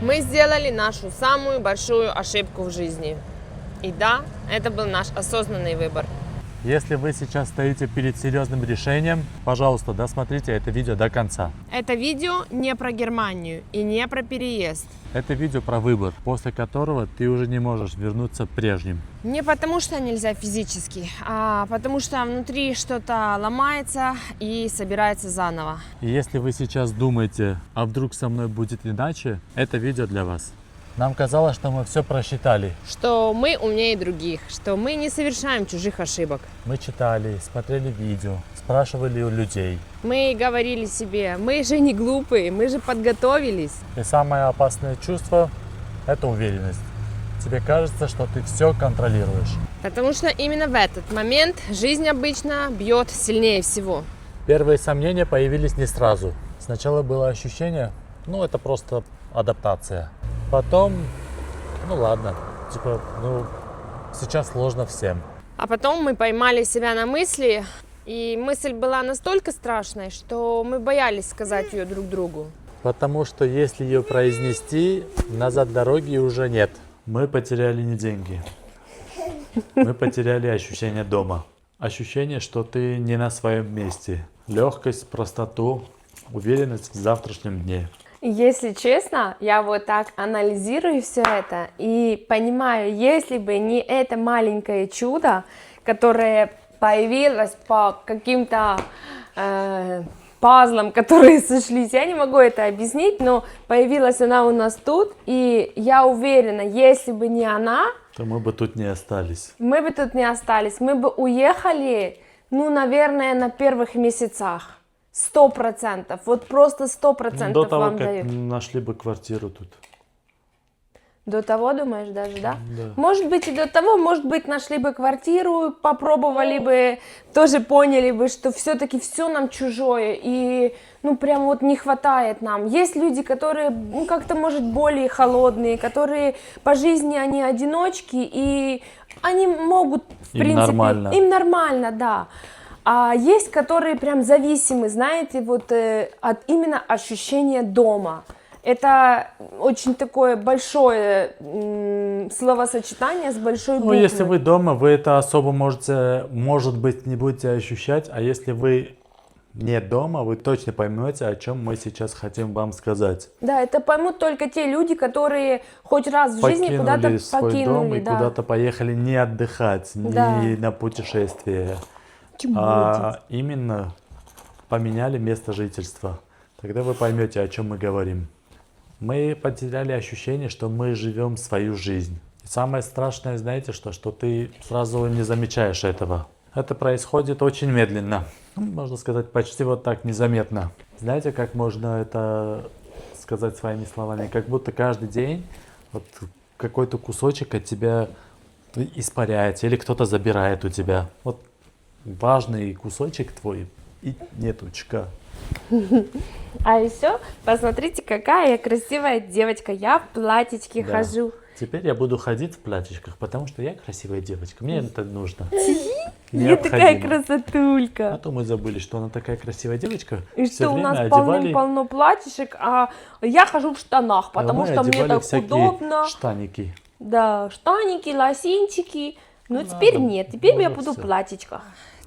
Мы сделали нашу самую большую ошибку в жизни. И да, это был наш осознанный выбор. Если вы сейчас стоите перед серьезным решением, пожалуйста, досмотрите это видео до конца. Это видео не про Германию и не про переезд. Это видео про выбор, после которого ты уже не можешь вернуться прежним. Не потому что нельзя физически, а потому что внутри что-то ломается и собирается заново. И если вы сейчас думаете, а вдруг со мной будет иначе, это видео для вас. Нам казалось, что мы все просчитали. Что мы умнее других, что мы не совершаем чужих ошибок. Мы читали, смотрели видео, спрашивали у людей. Мы говорили себе, мы же не глупые, мы же подготовились. И самое опасное чувство – это уверенность. Тебе кажется, что ты все контролируешь. Потому что именно в этот момент жизнь обычно бьет сильнее всего. Первые сомнения появились не сразу. Сначала было ощущение, это просто адаптация. Потом, ладно, сейчас сложно всем. А потом мы поймали себя на мысли, и мысль была настолько страшной, что мы боялись сказать ее друг другу. Потому что если ее произнести, назад дороги уже нет. Мы потеряли не деньги. Мы потеряли ощущение дома. Ощущение, что ты не на своем месте. Легкость, простоту, уверенность в завтрашнем дне. Если честно, я вот так анализирую все это и понимаю, если бы не это маленькое чудо, которое появилось по каким-то пазлам, которые сошлись, я не могу это объяснить, но появилась она у нас тут, и я уверена, если бы не она, то мы бы тут не остались. Мы бы тут не остались, мы бы уехали, наверное, на первых месяцах. 100%, вот просто 100% до того, вам как дают. нашли бы квартиру тут. До того, думаешь, даже, да? Да. Может быть и до того, может быть, нашли бы квартиру, попробовали бы, тоже поняли бы, что все-таки все нам чужое, и, прям вот не хватает нам. Есть люди, которые, как-то, может, более холодные, которые по жизни, они одиночки, и они могут, в принципе... Нормально. Им нормально, да. А есть, которые прям зависимы, знаете, вот от именно ощущения дома. Это очень такое большое словосочетание с большой буквы. Если вы дома, вы это особо может быть, не будете ощущать, а если вы не дома, вы точно поймете, о чем мы сейчас хотим вам сказать. Да, это поймут только те люди, которые хоть раз в жизни куда-то свой дом и да. куда-то поехали не отдыхать, не на путешествие. А именно поменяли место жительства. Тогда вы поймете, о чем мы говорим. Мы потеряли ощущение, что мы живем свою жизнь. И самое страшное, знаете, что ты сразу не замечаешь этого. Это происходит очень медленно. Можно сказать, почти вот так незаметно. Знаете, как можно это сказать своими словами? Как будто каждый день вот какой-то кусочек от тебя испаряется или кто-то забирает у тебя. Вот важный кусочек твой, и нетучка. А еще, посмотрите, какая я красивая девочка. Я в платьичке хожу. Теперь я буду ходить в платьичках, потому что я красивая девочка. Мне это нужно. Я такая красотулька. А то мы забыли, что она такая красивая девочка. И что у нас полным-полно платьишек, а я хожу в штанах, потому что мне так удобно. Штаники. Да, штаники, лосинчики. Но теперь нет, теперь я буду в платьичках.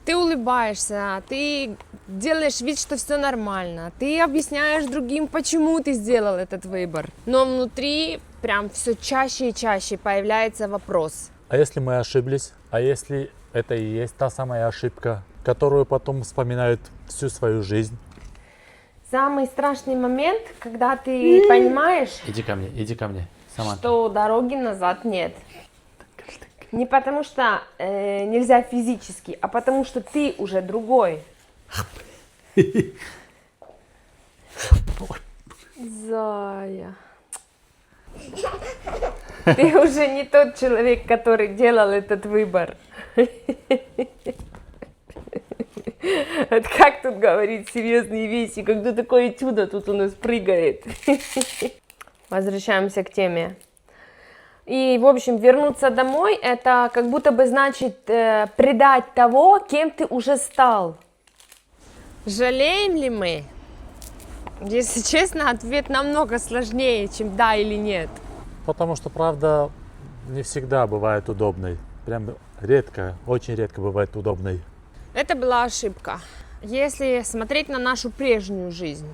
Ты улыбаешься, ты делаешь вид, что все нормально, ты объясняешь другим, почему ты сделал этот выбор. Но внутри прям все чаще и чаще появляется вопрос. А если мы ошиблись? А если это и есть та самая ошибка, которую потом вспоминают всю свою жизнь? Самый страшный момент, когда ты понимаешь, Иди ко мне, сама. Что дороги назад нет. Не потому что нельзя физически, а потому что ты уже другой. Зая. Ты уже не тот человек, который делал этот выбор. Вот как тут говорить серьезные вещи, когда такое чудо тут у нас прыгает. Возвращаемся к теме. И, в общем, вернуться домой, это как будто бы значит предать того, кем ты уже стал. Жалеем ли мы? Если честно, ответ намного сложнее, чем да или нет. Потому что правда не всегда бывает удобной. Прям редко, очень редко бывает удобной. Это была ошибка. Если смотреть на нашу прежнюю жизнь,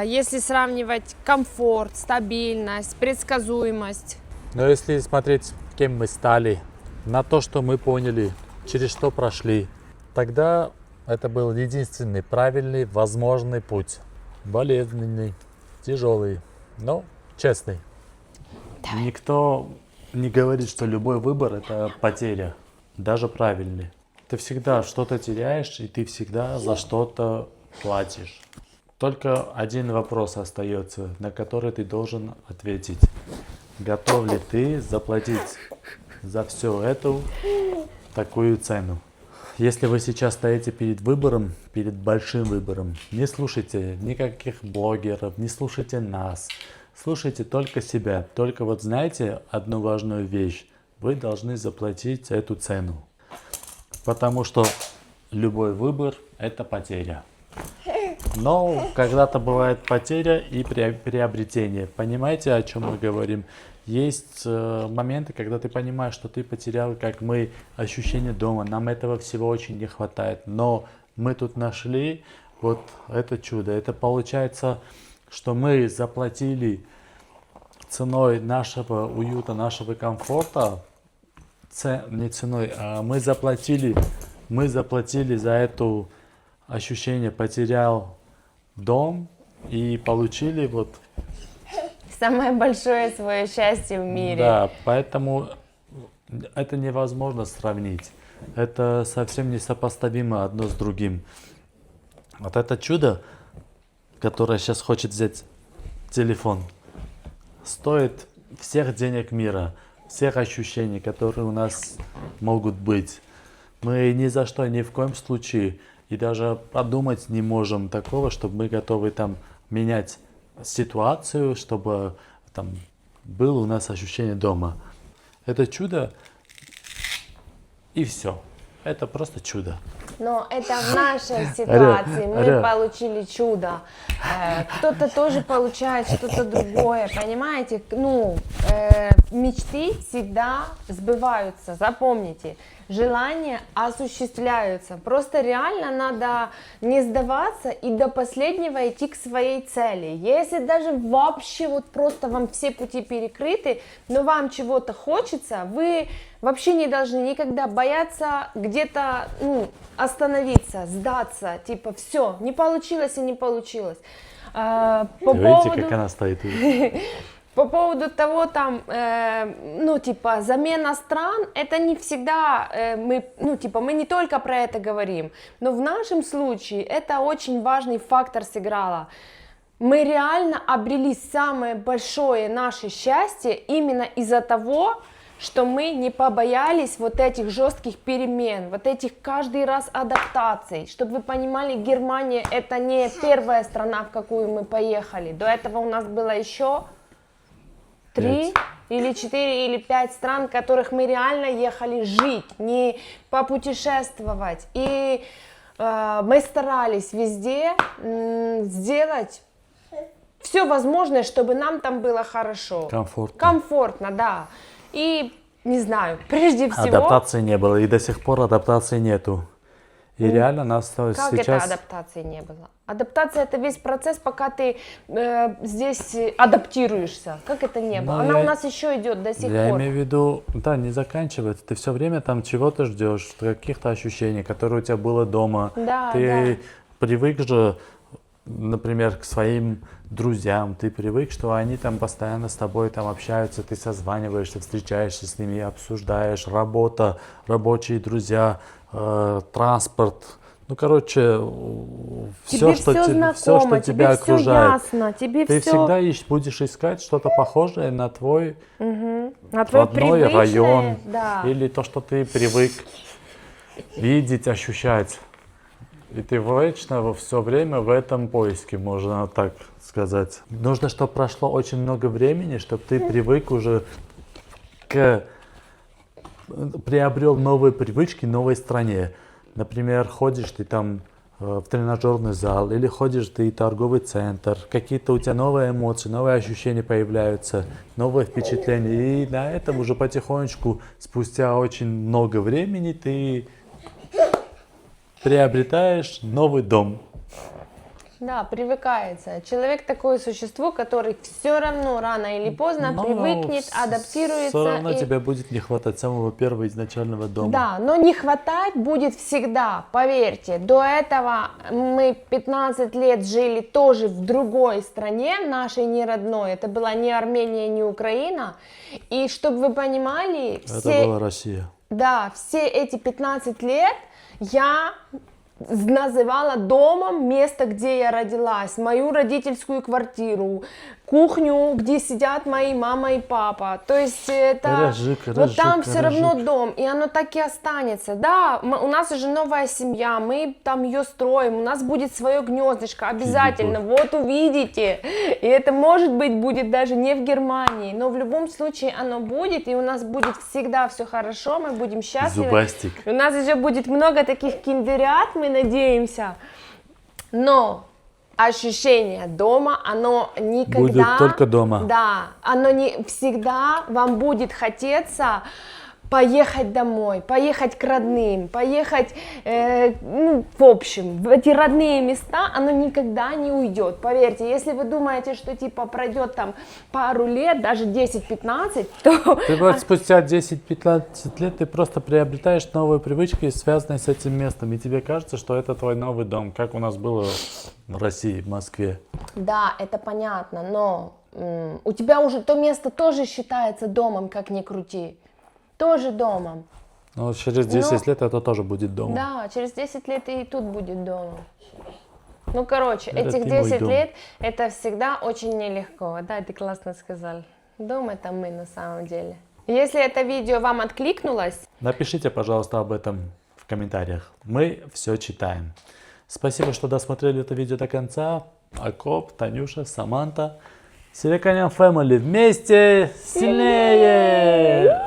если сравнивать комфорт, стабильность, предсказуемость, Но если смотреть, кем мы стали, на то, что мы поняли, через что прошли, тогда это был единственный правильный, возможный путь. Болезненный, тяжелый, но честный. Никто не говорит, что любой выбор – это потеря, даже правильный. Ты всегда что-то теряешь, и ты всегда за что-то платишь. Только один вопрос остается, на который ты должен ответить. Готов ли ты заплатить за все эту такую цену? Если вы сейчас стоите перед выбором, перед большим выбором, не слушайте никаких блогеров, не слушайте нас. Слушайте только себя. Только вот знаете одну важную вещь. Вы должны заплатить эту цену. Потому что любой выбор – это потеря. Но когда-то бывает потеря и приобретение. Понимаете, о чем мы говорим? Есть моменты, когда ты понимаешь, что ты потерял, как мы, ощущение дома. Нам этого всего очень не хватает. Но мы тут нашли вот это чудо. Это получается, что мы заплатили ценой нашего уюта, нашего комфорта. Не ценой, а мы заплатили за это ощущение, потерял дом и получили вот самое большое свое счастье в мире. Да, поэтому это невозможно сравнить. Это совсем несопоставимо одно с другим. Вот это чудо, которое сейчас хочет взять телефон, стоит всех денег мира, всех ощущений, которые у нас могут быть. Мы ни за что, ни в коем случае и даже подумать не можем такого, чтобы мы готовы там менять ситуацию, чтобы там было у нас ощущение дома. Это чудо и все. Это просто чудо. Но это в нашей ситуации. Мы получили чудо. Кто-то тоже получает что-то другое. Понимаете? Мечты всегда сбываются. Запомните. Желания осуществляются. Просто реально надо не сдаваться и до последнего идти к своей цели. Если даже вообще вот просто вам все пути перекрыты, но вам чего-то хочется, вы вообще не должны никогда бояться где-то остановиться, сдаться. Типа все, не получилось и не получилось. Видите, как она стоит? По поводу того, замена стран, это не всегда, мы не только про это говорим, но в нашем случае это очень важный фактор сыграло. Мы реально обрели самое большое наше счастье именно из-за того, что мы не побоялись вот этих жестких перемен, вот этих каждый раз адаптаций. Чтобы вы понимали, Германия это не первая страна, в какую мы поехали. До этого у нас было еще 3 или 4 или 5 стран, в которых мы реально ехали жить, не попутешествовать. И мы старались везде сделать все возможное, чтобы нам там было хорошо. Комфортно, да. И, не знаю, прежде всего... Адаптации не было, и до сих пор адаптации нету. И реально нас как сейчас... это адаптации не было? Адаптация это весь процесс, пока ты здесь адаптируешься. Как это не было? Она у нас еще идет до сих Я пор. имею в виду, да, не заканчивается. Ты все время там чего-то ждешь, каких-то ощущений, которые у тебя было дома. Да, ты привык же, например, к своим друзьям, ты привык, что они там постоянно с тобой там общаются, ты созваниваешься, встречаешься с ними, обсуждаешь, работа, рабочие друзья, транспорт. Все, что тебя окружает. Все ясно, ты всегда будешь искать что-то похожее на твой твой родной район. Да. Или то, что ты привык видеть, ощущать. И ты вечно все время в этом поиске, можно так сказать. Нужно, чтобы прошло очень много времени, чтобы ты привык уже приобрел новые привычки в новой стране. Например, ходишь ты там в тренажерный зал, или ходишь ты в торговый центр, какие-то у тебя новые эмоции, новые ощущения появляются, новые впечатления. И на этом уже потихонечку, спустя очень много времени, ты приобретаешь новый дом. Да, привыкается. Человек такое существо, который все равно рано или поздно Но привыкнет, адаптируется. Все равно и- тебе будет не хватать самого первого изначального дома. Да, но не хватать будет всегда, поверьте. До этого мы 15 лет жили тоже в другой стране, нашей не родной. Это была не Армения, не Украина. И чтобы вы понимали, Это была Россия. да, все эти 15 лет я называла домом место, где я родилась, мою родительскую квартиру, кухню, где сидят мои мама и папа. То есть это Гаражик, вот там все гаражик. равно дом, и оно так и останется. Да, у нас уже новая семья, мы там ее строим, у нас будет свое гнездышко, обязательно, вот увидите. И это может быть будет даже не в Германии, но в любом случае оно будет, и у нас будет всегда все хорошо, мы будем счастливы. Зубастик. У нас еще будет много таких киндерят, мы надеемся. Но ощущение дома, оно никогда... Будет только дома. Да, оно не всегда вам будет хотеться поехать домой, поехать к родным, поехать, в общем, в эти родные места, оно никогда не уйдет. Поверьте, если вы думаете, что типа пройдет там пару лет, даже 10-15, то... Ты вот спустя 10-15 лет ты просто приобретаешь новые привычки, связанные с этим местом, и тебе кажется, что это твой новый дом, как у нас было в России, в Москве. Да, это понятно, но у тебя уже то место тоже считается домом, как ни крути. Тоже домом. Но через 10 лет это тоже будет домом. Да, через 10 лет и тут будет домом. Ну, короче, Это этих ты мой 10 дом. лет, это всегда очень нелегко. Да, ты классно сказал. Дом это мы на самом деле. Если это видео вам откликнулось, Напишите, пожалуйста, об этом в комментариях. Мы все читаем. Спасибо, что досмотрели это видео до конца. Акоп, Танюша, Саманта. Сиреканян Family. Вместе сильнее!